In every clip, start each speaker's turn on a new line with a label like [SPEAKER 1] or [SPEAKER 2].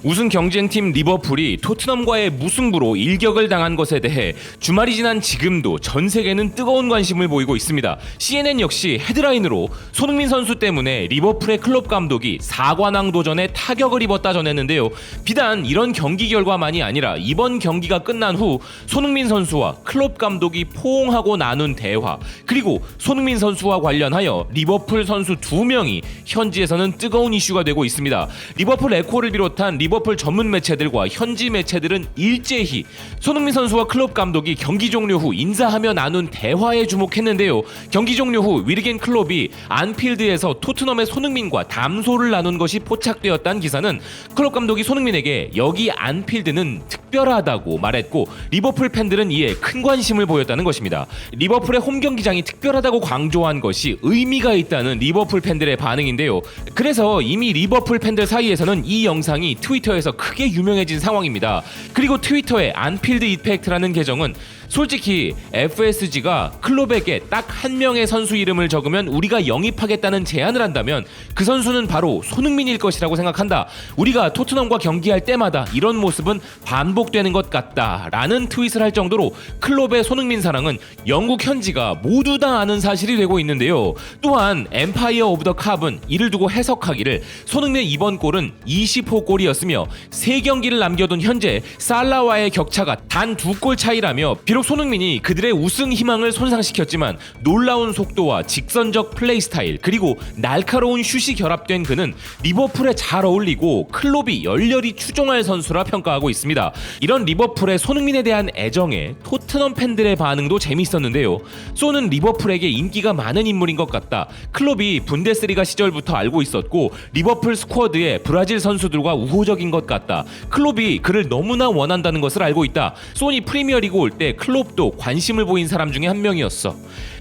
[SPEAKER 1] 우승 경쟁팀 리버풀이 토트넘과의 무승부로 일격을 당한 것에 대해 주말이 지난 지금도 전 세계는 뜨거운 관심을 보이고 있습니다. CNN 역시 헤드라인으로 손흥민 선수 때문에 리버풀의 클롭 감독이 사관왕 도전에 타격을 입었다 전했는데요. 비단 이런 경기 결과만이 아니라 이번 경기가 끝난 후 손흥민 선수와 클롭 감독이 포옹하고 나눈 대화, 그리고 손흥민 선수와 관련하여 리버풀 선수 2명이 현지에서는 뜨거운 이슈가 되고 있습니다. 리버풀 에코를 비롯한 리버풀 전문 매체들과 현지 매체들은 일제히 손흥민 선수와 클롭 감독이 경기 종료 후 인사하며 나눈 대화에 주목했는데요. 경기 종료 후 위르겐 클롭이 안필드에서 토트넘의 손흥민과 담소를 나눈 것이 포착되었다는 기사는 클롭 감독이 손흥민에게 여기 안필드는 특별하다고 말했고, 리버풀 팬들은 이에 큰 관심을 보였다는 것입니다. 리버풀의 홈 경기장이 특별하다고 강조한 것이 의미가 있다는 리버풀 팬들의 반응인데요. 그래서 이미 리버풀 팬들 사이에서는 이 영상이 트위터에서 크게 유명해진 상황입니다. 그리고 트위터의 안필드 이펙트라는 계정은 솔직히 FSG가 클롭에게 딱 한 명의 선수 이름을 적으면 우리가 영입하겠다는 제안을 한다면 그 선수는 바로 손흥민일 것이라고 생각한다. 우리가 토트넘과 경기할 때마다 이런 모습은 반복되는 것 같다 라는 트윗을 할 정도로 클롭의 손흥민 사랑은 영국 현지가 모두 다 아는 사실이 되고 있는데요. 또한 엠파이어 오브 더 캅은 이를 두고 해석하기를 손흥민의 이번 골은 20호 골이었으며 3경기를 남겨둔 현재 살라와의 격차가 단 2골 차이라며, 비록 손흥민이 그들의 우승 희망을 손상시켰지만 놀라운 속도와 직선적 플레이 스타일, 그리고 날카로운 슛이 결합된 그는 리버풀에 잘 어울리고 클롭이 열렬히 추종할 선수라 평가하고 있습니다. 이런 리버풀의 손흥민에 대한 애정에 토트넘 팬들의 반응도 재밌었는데요. 소는 리버풀에게 인기가 많은 인물인 것 같다. 클롭이 분데스리가 시절부터 알고 있었고 리버풀 스쿼드의 브라질 선수들과 우호적인 것 같다. 클롭이 그를 너무나 원한다는 것을 알고 있다. 소니 프리미어리그 올 때 클롭도 관심을 보인 사람 중에 한 명이었어.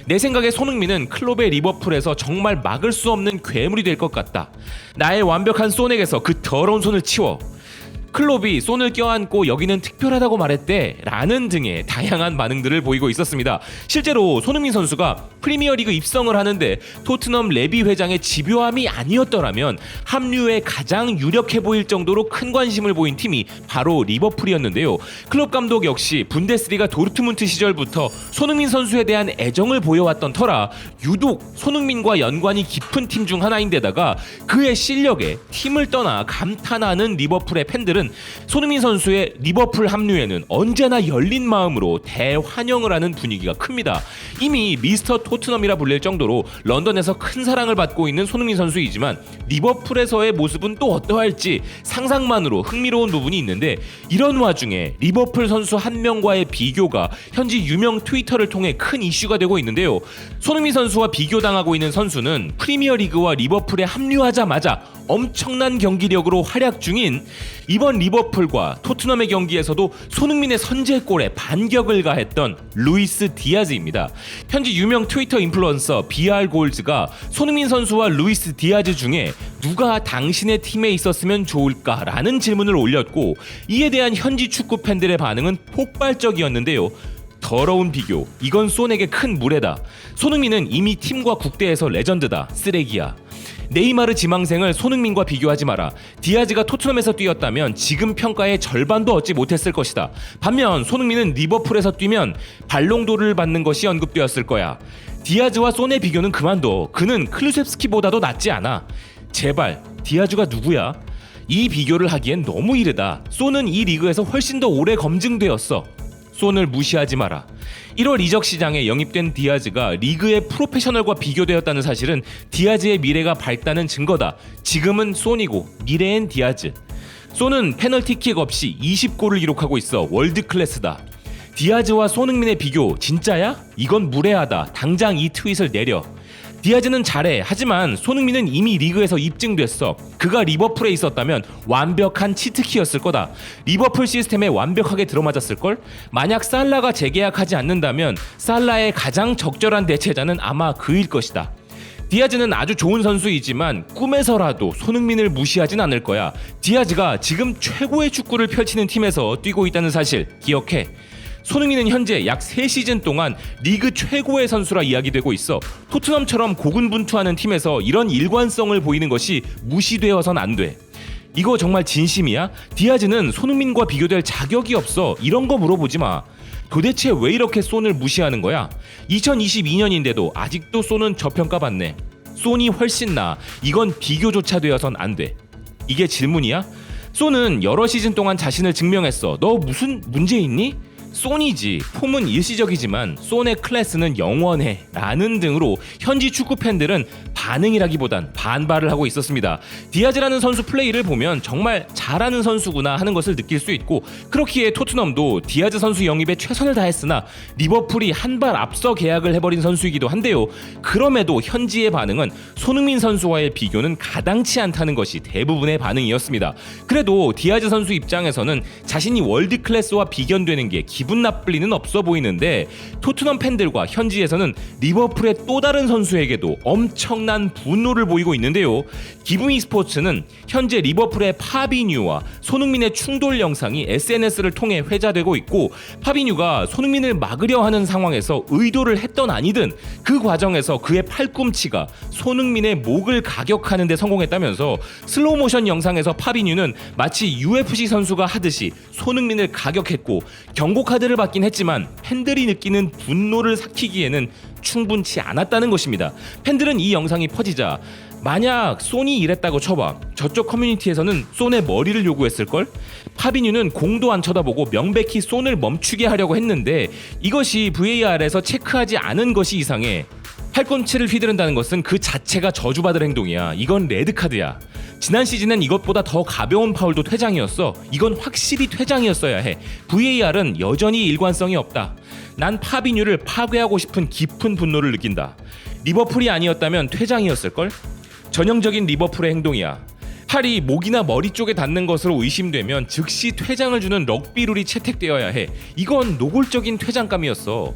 [SPEAKER 1] 내 생각에 손흥민은 클롭의 리버풀에서 정말 막을 수 없는 괴물이 될 것 같다. 나의 완벽한 손에게서 그 더러운 손을 치워. 클롭이 손을 껴안고 여기는 특별하다고 말했대 라는 등의 다양한 반응들을 보이고 있었습니다. 실제로 손흥민 선수가 프리미어리그 입성을 하는데 토트넘 레비 회장의 집요함이 아니었더라면 합류에 가장 유력해 보일 정도로 큰 관심을 보인 팀이 바로 리버풀이었는데요. 클롭 감독 역시 분데스리가 도르트문트 시절부터 손흥민 선수에 대한 애정을 보여왔던 터라 유독 손흥민과 연관이 깊은 팀 중 하나인데다가 그의 실력에 팀을 떠나 감탄하는 리버풀의 팬들은 손흥민 선수의 리버풀 합류에는 언제나 열린 마음으로 대환영을 하는 분위기가 큽니다. 이미 미스터 토트넘이라 불릴 정도로 런던에서 큰 사랑을 받고 있는 손흥민 선수이지만 리버풀에서의 모습은 또 어떠할지 상상만으로 흥미로운 부분이 있는데, 이런 와중에 리버풀 선수 한 명과의 비교가 현지 유명 트위터를 통해 큰 이슈가 되고 있는데요. 손흥민 선수와 비교당하고 있는 선수는 프리미어리그와 리버풀에 합류하자마자 엄청난 경기력으로 활약 중인 이번 리버풀과 토트넘의 경기에서도 손흥민의 선제골에 반격을 가했던 루이스 디아즈입니다. 현지 유명 트위터 인플루언서 BR골즈가 손흥민 선수와 루이스 디아즈 중에 누가 당신의 팀에 있었으면 좋을까라는 질문을 올렸고, 이에 대한 현지 축구 팬들의 반응은 폭발적이었는데요. 더러운 비교, 이건 손에게 큰 무례다. 손흥민은 이미 팀과 국대에서 레전드다. 쓰레기야. 네이마르 지망생을 손흥민과 비교하지 마라. 디아즈가 토트넘에서 뛰었다면 지금 평가의 절반도 얻지 못했을 것이다. 반면 손흥민은 리버풀에서 뛰면 발롱도르를 받는 것이 언급되었을 거야. 디아즈와 손의 비교는 그만둬. 그는 클루셉스키보다도 낫지 않아. 제발, 디아즈가 누구야? 이 비교를 하기엔 너무 이르다. 손은 이 리그에서 훨씬 더 오래 검증되었어. 손을 무시하지 마라. 1월 이적 시장에 영입된 디아즈가 리그의 프로페셔널과 비교되었다는 사실은 디아즈의 미래가 밝다는 증거다. 지금은 손이고 미래엔 디아즈. 손은 페널티킥 없이 20골을 기록하고 있어 월드 클래스다. 디아즈와 손흥민의 비교 진짜야? 이건 무례하다. 당장 이 트윗을 내려. 디아즈는 잘해. 하지만 손흥민은 이미 리그에서 입증됐어. 그가 리버풀에 있었다면 완벽한 치트키였을 거다. 리버풀 시스템에 완벽하게 들어맞았을걸? 만약 살라가 재계약하지 않는다면 살라의 가장 적절한 대체자는 아마 그일 것이다. 디아즈는 아주 좋은 선수이지만 꿈에서라도 손흥민을 무시하진 않을 거야. 디아즈가 지금 최고의 축구를 펼치는 팀에서 뛰고 있다는 사실 기억해. 손흥민은 현재 약 3시즌 동안 리그 최고의 선수라 이야기되고 있어. 토트넘처럼 고군분투하는 팀에서 이런 일관성을 보이는 것이 무시되어선 안 돼. 이거 정말 진심이야? 디아즈는 손흥민과 비교될 자격이 없어. 이런 거 물어보지 마. 도대체 왜 이렇게 손을 무시하는 거야? 2022년인데도 아직도 손은 저평가받네. 손이 훨씬 나아. 이건 비교조차 되어선 안 돼. 이게 질문이야? 손은 여러 시즌 동안 자신을 증명했어. 너 무슨 문제 있니? 손이지. 폼은 일시적이지만 손의 클래스는 영원해 라는 등으로 현지 축구 팬들은 반응이라기보단 반발을 하고 있었습니다. 디아즈라는 선수 플레이를 보면 정말 잘하는 선수구나 하는 것을 느낄 수 있고, 그렇기에 토트넘도 디아즈 선수 영입에 최선을 다했으나 리버풀이 한 발 앞서 계약을 해버린 선수이기도 한데요. 그럼에도 현지의 반응은 손흥민 선수와의 비교는 가당치 않다는 것이 대부분의 반응이었습니다. 그래도 디아즈 선수 입장에서는 자신이 월드 클래스와 비견되는 게 기분 나쁠 리는 없어 보이는데, 토트넘 팬들과 현지에서는 리버풀의 또 다른 선수에게도 엄청난 분노를 보이고 있는데요. 기브미 스포츠는 현재 리버풀의 파비뉴와 손흥민의 충돌 영상이 SNS를 통해 회자되고 있고, 파비뉴가 손흥민을 막으려 하는 상황에서 의도를 했던 아니든 그 과정에서 그의 팔꿈치가 손흥민의 목을 가격하는 데 성공했다면서 슬로우 모션 영상에서 파비뉴는 마치 UFC 선수가 하듯이 손흥민을 가격했고, 경고 카드를 받긴 했지만 팬들이 느끼는 분노를 삭히기에는 충분치 않았다는 것입니다. 팬들은 이 영상이 퍼지자 만약 손이 이랬다고 쳐봐, 저쪽 커뮤니티에서는 손의 머리를 요구했을걸? 파비뉴는 공도 안 쳐다보고 명백히 손을 멈추게 하려고 했는데 이것이 VAR에서 체크하지 않은 것이 이상해. 팔꿈치를 휘두른다는 것은 그 자체가 저주받을 행동이야. 이건 레드카드야. 지난 시즌엔 이것보다 더 가벼운 파울도 퇴장이었어. 이건 확실히 퇴장이었어야 해. VAR은 여전히 일관성이 없다. 난 파비뉴를 파괴하고 싶은 깊은 분노를 느낀다. 리버풀이 아니었다면 퇴장이었을걸? 전형적인 리버풀의 행동이야. 팔이 목이나 머리 쪽에 닿는 것으로 의심되면 즉시 퇴장을 주는 럭비 룰이 채택되어야 해. 이건 노골적인 퇴장감이었어.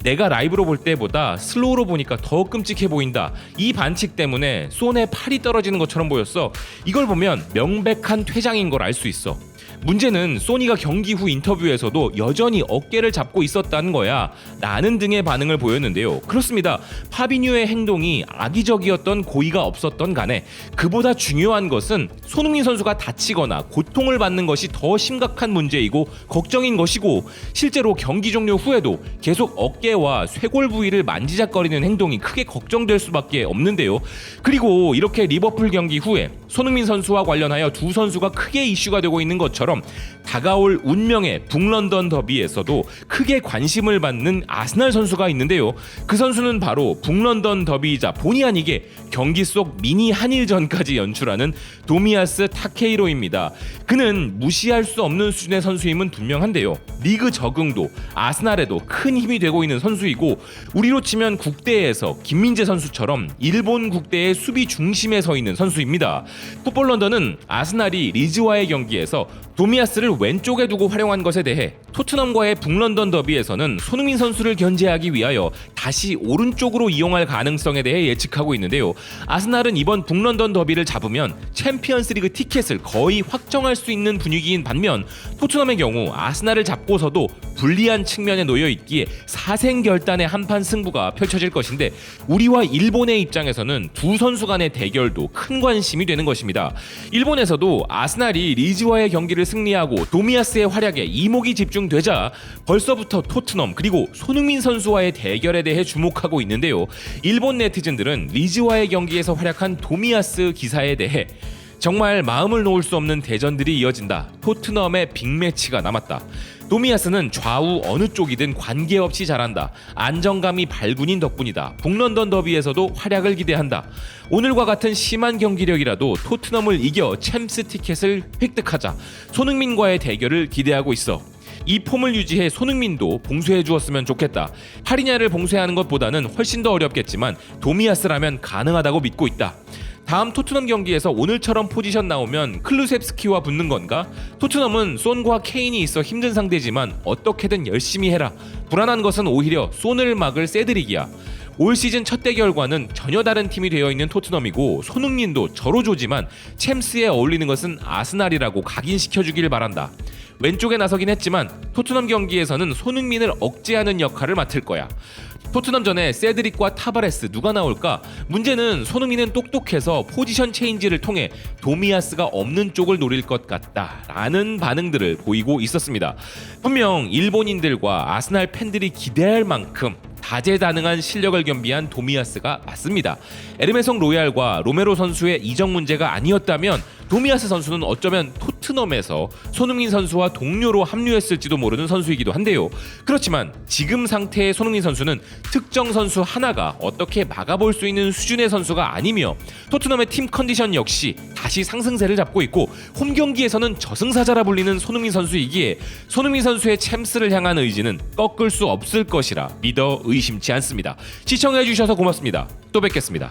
[SPEAKER 1] 내가 라이브로 볼 때보다 슬로우로 보니까 더 끔찍해 보인다. 이 반칙 때문에 손에 팔이 떨어지는 것처럼 보였어. 이걸 보면 명백한 퇴장인 걸 알 수 있어. 문제는 소니가 경기 후 인터뷰에서도 여전히 어깨를 잡고 있었다는 거야 라는 등의 반응을 보였는데요. 그렇습니다. 파비뉴의 행동이 악의적이었던 고의가 없었던 간에 그보다 중요한 것은 손흥민 선수가 다치거나 고통을 받는 것이 더 심각한 문제이고 걱정인 것이고, 실제로 경기 종료 후에도 계속 어깨와 쇄골 부위를 만지작거리는 행동이 크게 걱정될 수밖에 없는데요. 그리고 이렇게 리버풀 경기 후에 손흥민 선수와 관련하여 두 선수가 크게 이슈가 되고 있는 것처럼 다가올 운명의 북런던 더비에서도 크게 관심을 받는 아스날 선수가 있는데요. 그 선수는 바로 북런던 더비이자 본의 아니게 경기 속 미니 한일전까지 연출하는 도미아스 타케이로입니다. 그는 무시할 수 없는 수준의 선수임은 분명한데요. 리그 적응도 아스날에도 큰 힘이 되고 있는 선수이고, 우리로 치면 국대에서 김민재 선수처럼 일본 국대의 수비 중심에 서 있는 선수입니다. 풋볼 런던은 아스날이 리즈와의 경기에서 도미아스를 왼쪽에 두고 활용한 것에 대해 토트넘과의 북런던 더비에서는 손흥민 선수를 견제하기 위하여 다시 오른쪽으로 이용할 가능성에 대해 예측하고 있는데요. 아스날은 이번 북런던 더비를 잡으면 챔피언스리그 티켓을 거의 확정할 수 있는 분위기인 반면, 토트넘의 경우 아스날을 잡고서도 불리한 측면에 놓여 있기에 사생결단의 한판 승부가 펼쳐질 것인데, 우리와 일본의 입장에서는 두 선수 간의 대결도 큰 관심이 되는 것입니다. 일본에서도 아스날이 리즈와의 경기를 승리하고 도미아스의 활약에 이목이 집중되자 벌써부터 토트넘 그리고 손흥민 선수와의 대결에 대해 주목하고 있는데요. 일본 네티즌들은 리즈와의 경기에서 활약한 도미아스 기사에 대해 정말 마음을 놓을 수 없는 대전들이 이어진다. 토트넘의 빅매치가 남았다. 도미아스는 좌우 어느 쪽이든 관계없이 잘한다. 안정감이 발군인 덕분이다. 북런던 더비에서도 활약을 기대한다. 오늘과 같은 심한 경기력이라도 토트넘을 이겨 챔스 티켓을 획득하자. 손흥민과의 대결을 기대하고 있어. 이 폼을 유지해 손흥민도 봉쇄해 주었으면 좋겠다. 파리냐를 봉쇄하는 것보다는 훨씬 더 어렵겠지만 도미아스라면 가능하다고 믿고 있다. 다음 토트넘 경기에서 오늘처럼 포지션 나오면 클루셉스키와 붙는 건가? 토트넘은 손과 케인이 있어 힘든 상대지만 어떻게든 열심히 해라. 불안한 것은 오히려 손을 막을 세드릭이야. 올 시즌 첫 대결과는 전혀 다른 팀이 되어 있는 토트넘이고, 손흥민도 저로조지만 챔스에 어울리는 것은 아스날이라고 각인시켜주길 바란다. 왼쪽에 나서긴 했지만 토트넘 경기에서는 손흥민을 억제하는 역할을 맡을 거야. 토트넘전에 세드릭과 타바레스 누가 나올까? 문제는 손흥민은 똑똑해서 포지션 체인지를 통해 도미아스가 없는 쪽을 노릴 것 같다라는 반응들을 보이고 있었습니다. 분명 일본인들과 아스날 팬들이 기대할 만큼 다재다능한 실력을 겸비한 도미아스가 맞습니다. 에르메송 로얄과 로메로 선수의 이적 문제가 아니었다면 도미아스 선수는 어쩌면 토트넘에서 손흥민 선수와 동료로 합류했을지도 모르는 선수이기도 한데요. 그렇지만 지금 상태의 손흥민 선수는 특정 선수 하나가 어떻게 막아볼 수 있는 수준의 선수가 아니며 토트넘의 팀 컨디션 역시 다시 상승세를 잡고 있고 홈 경기에서는 저승사자라 불리는 손흥민 선수이기에 손흥민 선수의 챔스를 향한 의지는 꺾을 수 없을 것이라 믿어 의심치 않습니다. 시청해주셔서 고맙습니다. 또 뵙겠습니다.